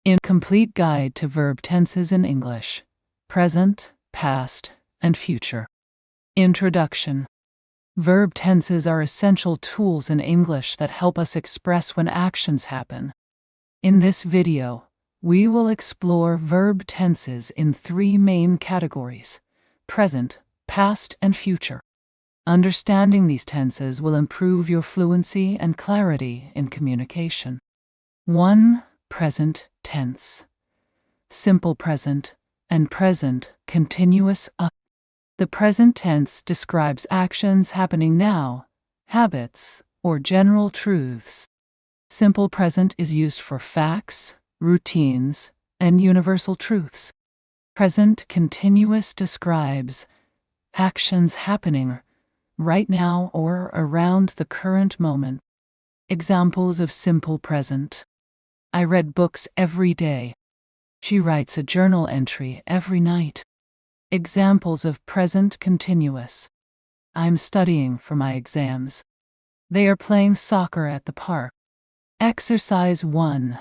Incomplete Guide to Verb Tenses in English, Present, Past, and Future. Introduction. Verb tenses are essential tools in English that help us express when actions happen. In this video, we will explore verb tenses in three main categories: present, past, and future. Understanding these tenses will improve your fluency and clarity in communication. 1. Present tense. Simple present and present continuous. The present tense describes actions happening now, habits, or general truths. Simple present is used for facts, routines, and universal truths. Present continuous describes actions happening right now or around the current moment. Examples of simple present: I read books every day. She writes a journal entry every night. Examples of present continuous: I'm studying for my exams. They are playing soccer at the park. Exercise 1.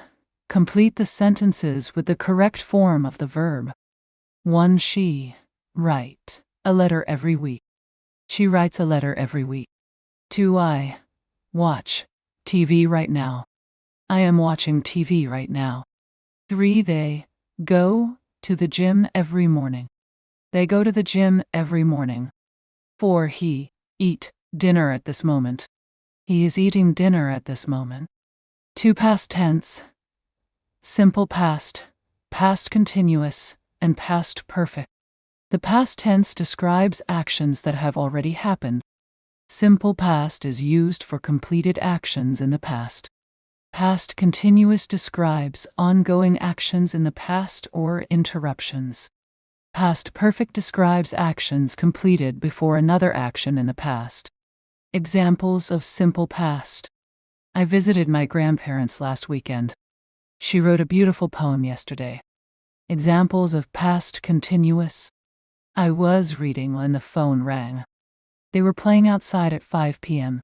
Complete the sentences with the correct form of the verb. 1. She write a letter every week. She writes a letter every week. 2. I watch TV right now. I am watching TV right now. 3. They go to the gym every morning. They go to the gym every morning. 4. He eat dinner at this moment. He is eating dinner at this moment. 2. Past tense. Simple past, past continuous, and past perfect. The past tense describes actions that have already happened. Simple past is used for completed actions in the past. Past continuous describes ongoing actions in the past or interruptions. Past perfect describes actions completed before another action in the past. Examples of simple past: I visited my grandparents last weekend. She wrote a beautiful poem yesterday. Examples of past continuous: I was reading when the phone rang. They were playing outside at 5 p.m.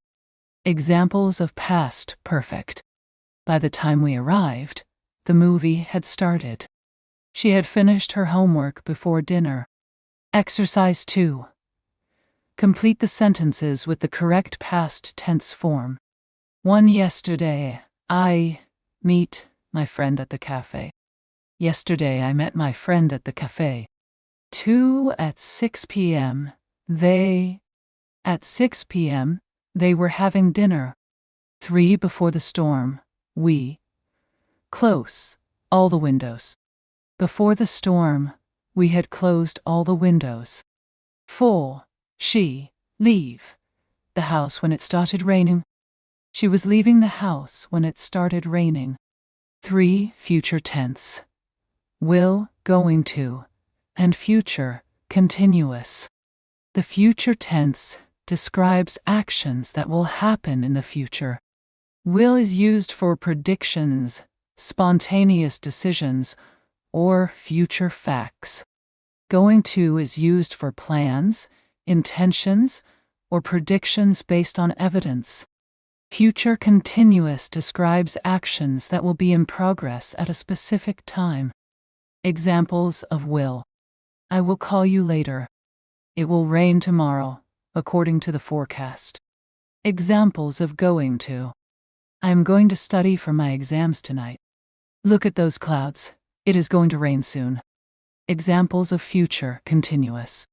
Examples of past perfect: by the time we arrived, the movie had started. She had finished her homework before dinner. Exercise 2. Complete the sentences with the correct past tense form. 1. Yesterday, I meet my friend at the cafe. Yesterday I met my friend at the cafe. 2. At 6 p.m., At 6 p.m., they were having dinner. 3. Before the storm, we close all the windows. Before the storm, we had closed all the windows. 4. She leave the house when it started raining. She was leaving the house when it started raining. 3. Future tense. Will, going to, and future, continuous. The future tense describes actions that will happen in the future. Will is used for predictions, spontaneous decisions, or future facts. Going to is used for plans, intentions, or predictions based on evidence. Future continuous describes actions that will be in progress at a specific time. Examples of will: I will call you later. It will rain tomorrow, according to the forecast. Examples of going to: I am going to study for my exams tonight. Look at those clouds. It is going to rain soon. Examples of future continuous: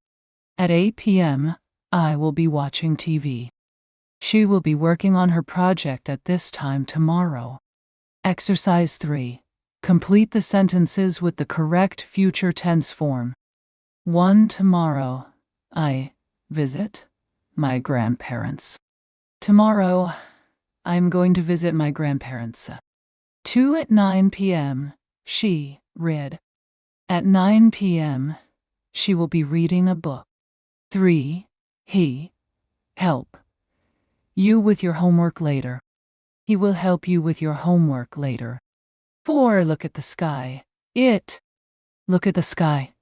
at 8 p.m., I will be watching TV. She will be working on her project at this time tomorrow. Exercise 3. Complete the sentences with the correct future tense form. 1. Tomorrow, I visit my grandparents. Tomorrow, I'm going to visit my grandparents. 2. At 9 p.m., she read. At 9 p.m., she will be reading a book. 3. He help you with your homework later. He will help you with your homework later. 4. Look at the sky. Look at the sky.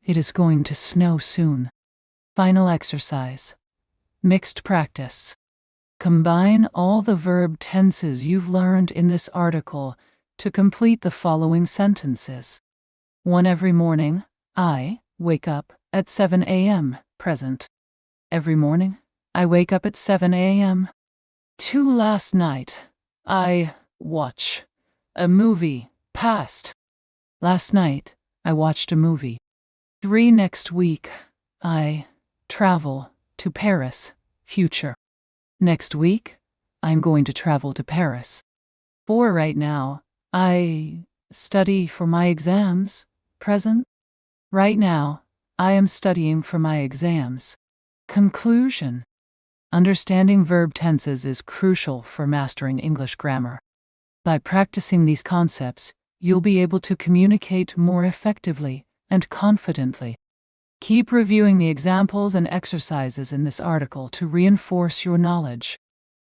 It is going to snow soon. Final exercise. Mixed practice. Combine all the verb tenses you've learned in this article to complete the following sentences. 1. Every morning, I wake up at 7 a.m. Present. Every morning, I wake up at 7 a.m. 2. Last night, I watch a movie. Past. Last night, I watched a movie. 3. Next week, I travel to Paris. Future. Next week, I'm going to travel to Paris. 4. Right now, I study for my exams. Present. Right now, I am studying for my exams. Conclusion. Understanding verb tenses is crucial for mastering English grammar. By practicing these concepts, you'll be able to communicate more effectively and confidently. Keep reviewing the examples and exercises in this article to reinforce your knowledge.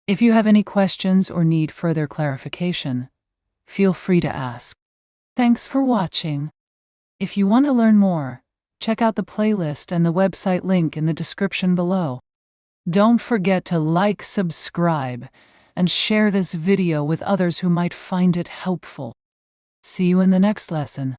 If you have any questions or need further clarification, feel free to ask. Thanks for watching. If you want to learn more, check out the playlist and the website link in the description below. Don't forget to like, subscribe, and share this video with others who might find it helpful. See you in the next lesson.